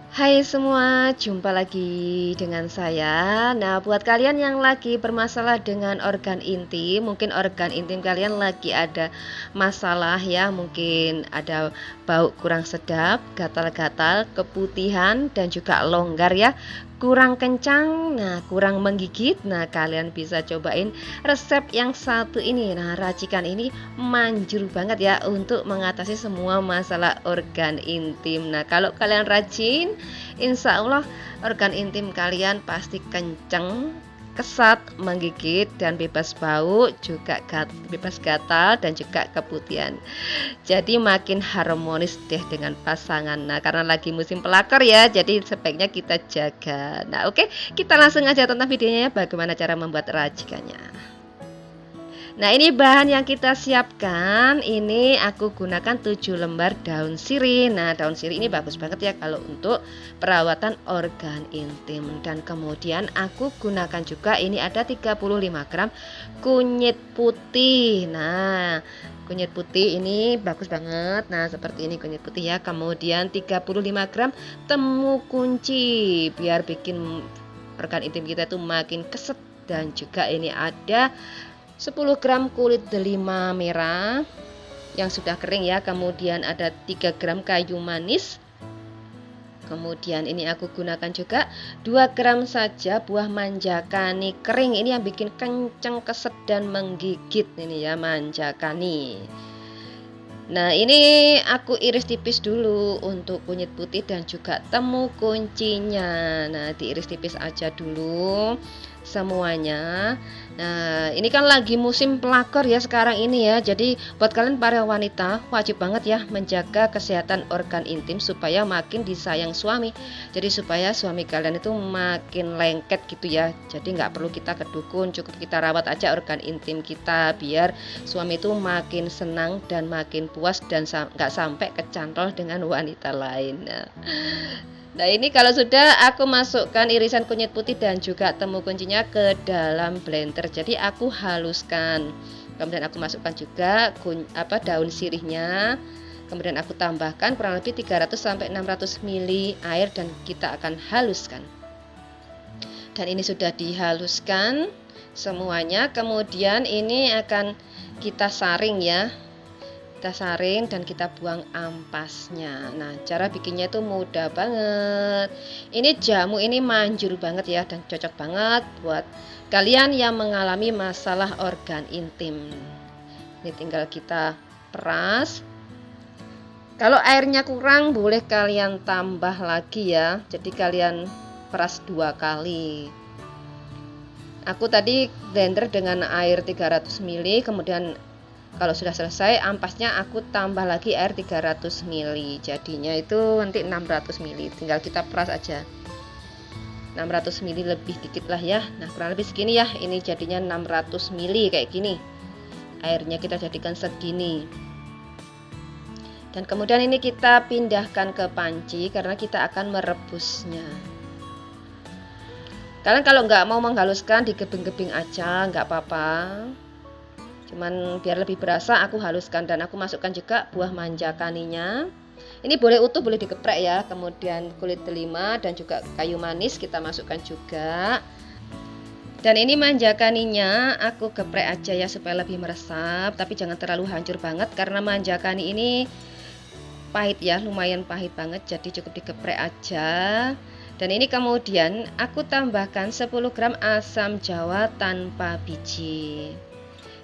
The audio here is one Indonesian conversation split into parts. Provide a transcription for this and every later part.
Hai semua, jumpa lagi dengan saya. Nah, buat kalian yang lagi bermasalah dengan organ intim, mungkin organ intim kalian lagi ada masalah ya, mungkin ada bau kurang sedap, gatal-gatal, keputihan, dan juga longgar ya, kurang kencang, nah kurang menggigit. Nah, kalian bisa cobain resep yang satu ini. Nah, racikan ini manjur banget ya untuk mengatasi semua masalah organ intim. Nah, kalau kalian rajin, insya Allah organ intim kalian pasti kenceng, kesat, menggigit, dan bebas bau, juga bebas gatal, dan juga keputihan. Jadi makin harmonis deh dengan pasangan. Nah, karena lagi musim pelakor ya, jadi sebaiknya kita jaga. Nah, oke, kita langsung aja tentang videonya ya, bagaimana cara membuat racikannya. Nah, ini bahan yang kita siapkan. Ini aku gunakan 7 lembar daun sirih. Nah, daun sirih ini bagus banget ya kalau untuk perawatan organ intim. Dan kemudian aku gunakan juga ini ada 35 gram kunyit putih. Nah, kunyit putih ini bagus banget. Nah, seperti ini kunyit putih ya. Kemudian 35 gram temu kunci biar bikin organ intim kita itu makin keset. Dan juga ini ada 10 gram kulit delima merah yang sudah kering ya. Kemudian ada 3 gram kayu manis. Kemudian ini aku gunakan juga 2 gram saja buah manjakani kering. Ini yang bikin kenceng, keset, dan menggigit. Ini ya manjakani. Nah, ini aku iris tipis dulu untuk kunyit putih dan juga temu kuncinya. Nah, diiris tipis aja dulu semuanya. Nah, ini kan lagi musim pelakor ya sekarang ini ya. Jadi buat kalian para wanita wajib banget ya menjaga kesehatan organ intim supaya makin disayang suami. Jadi supaya suami kalian itu makin lengket gitu ya. Jadi nggak perlu kita ke dukun, cukup kita rawat aja organ intim kita biar suami itu makin senang dan makin puas dan nggak sampai kecantol dengan wanita lain. Nah, ini kalau sudah aku masukkan irisan kunyit putih dan juga temu kuncinya ke dalam blender. Jadi aku haluskan. Kemudian aku masukkan juga daun sirihnya. Kemudian aku tambahkan kurang lebih 300 sampai 600 ml air dan kita akan haluskan. Dan ini sudah dihaluskan semuanya. Kemudian ini akan kita saring ya. Kita saring dan kita buang ampasnya. Nah, cara bikinnya itu mudah banget. Ini jamu ini manjur banget ya dan cocok banget buat kalian yang mengalami masalah organ intim. Ini tinggal kita peras. Kalau airnya kurang boleh kalian tambah lagi ya. Jadi kalian peras 2 kali. Aku tadi blender dengan air 300 ml, kemudian kalau sudah selesai ampasnya aku tambah lagi air 300 ml. Jadinya itu nanti 600 ml. Tinggal kita peras aja. 600 ml lebih dikit lah ya. Nah, kurang lebih segini ya. Ini jadinya 600 ml kayak gini. Airnya kita jadikan segini. Dan kemudian ini kita pindahkan ke panci karena kita akan merebusnya. Kalian kalau nggak mau menghaluskan digebing-gebing aja, nggak apa-apa. Cuman biar lebih berasa aku haluskan dan aku masukkan juga buah manjakaninya. Ini boleh utuh, boleh digeprek ya. Kemudian kulit delima dan juga kayu manis kita masukkan juga. Dan ini manjakaninya aku geprek aja ya supaya lebih meresap, tapi jangan terlalu hancur banget karena manjakani ini pahit ya, lumayan pahit banget, jadi cukup digeprek aja. Dan ini kemudian aku tambahkan 10 gram asam jawa tanpa biji.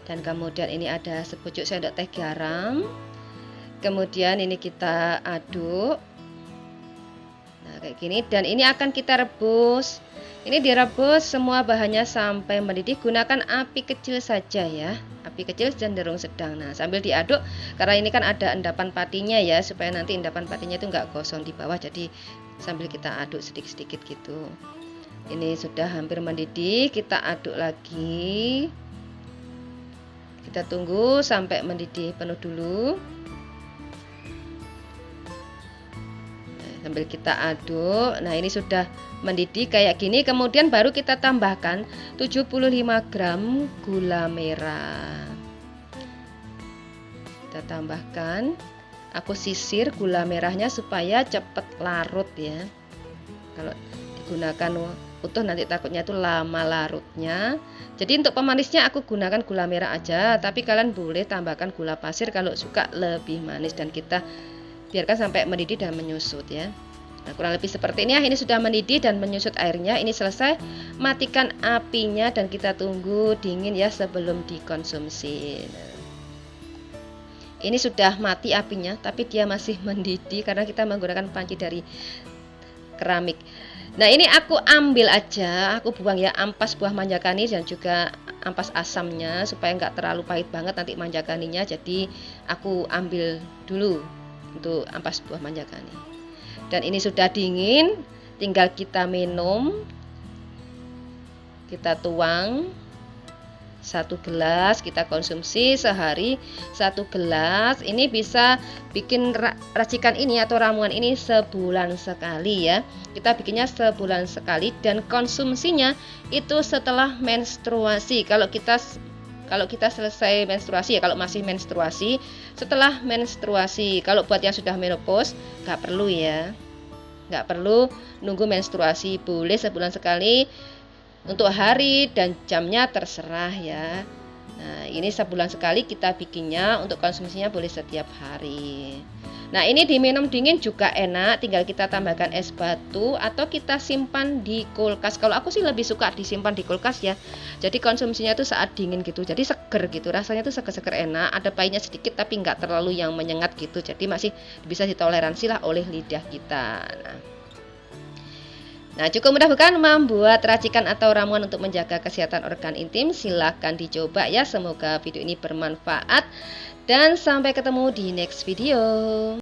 Dan kemudian ini ada sepucuk sendok teh garam. Kemudian ini kita aduk. Nah, kayak gini. Dan ini akan kita rebus. Ini direbus semua bahannya sampai mendidih. Gunakan api kecil saja ya. Api kecil cenderung sedang. Nah, sambil diaduk karena ini kan ada endapan patinya ya, supaya nanti endapan patinya itu nggak gosong di bawah. Jadi sambil kita aduk sedikit-sedikit gitu. Ini sudah hampir mendidih. Kita aduk lagi. Kita tunggu sampai mendidih penuh dulu. Nah, sambil kita aduk. Nah, ini sudah mendidih kayak gini. Kemudian baru kita tambahkan 75 gram gula merah. Kita tambahkan. Aku sisir gula merahnya supaya cepat larut ya. Kalau digunakan utuh nanti takutnya itu lama larutnya. Jadi untuk pemanisnya aku gunakan gula merah aja, tapi kalian boleh tambahkan gula pasir kalau suka lebih manis, dan kita biarkan sampai mendidih dan menyusut ya. Nah, kurang lebih seperti ini ya. Ini sudah mendidih dan menyusut airnya. Ini selesai. Matikan apinya dan kita tunggu dingin ya sebelum dikonsumsi. Nah, ini sudah mati apinya, tapi dia masih mendidih karena kita menggunakan panci dari keramik. Nah, ini aku ambil aja, aku buang ya ampas buah manjakani dan juga ampas asamnya supaya nggak terlalu pahit banget nanti manjakaninya. Jadi aku ambil dulu untuk ampas buah manjakani. Dan ini sudah dingin, tinggal kita minum. Kita tuang 1 gelas, kita konsumsi sehari 1 gelas. Ini bisa bikin racikan ini atau ramuan ini sebulan sekali ya. Kita bikinnya sebulan sekali dan konsumsinya itu setelah menstruasi. Kalau kita selesai menstruasi ya, kalau masih menstruasi, setelah menstruasi. Kalau buat yang sudah menopause nggak perlu ya, nggak perlu nunggu menstruasi, boleh sebulan sekali. Untuk hari dan jamnya terserah ya. Nah, ini sebulan sekali kita bikinnya, untuk konsumsinya boleh setiap hari. Nah, ini diminum dingin juga enak, tinggal kita tambahkan es batu atau kita simpan di kulkas. Kalau aku sih lebih suka disimpan di kulkas ya. Jadi konsumsinya itu saat dingin gitu. Jadi seger gitu, rasanya tuh seger-seger enak, ada pahitnya sedikit tapi nggak terlalu yang menyengat gitu. Jadi masih bisa ditoleransi lah oleh lidah kita. Nah, cukup mudah bukan membuat racikan atau ramuan untuk menjaga kesehatan organ intim? Silahkan dicoba ya. Semoga video ini bermanfaat dan sampai ketemu di next video.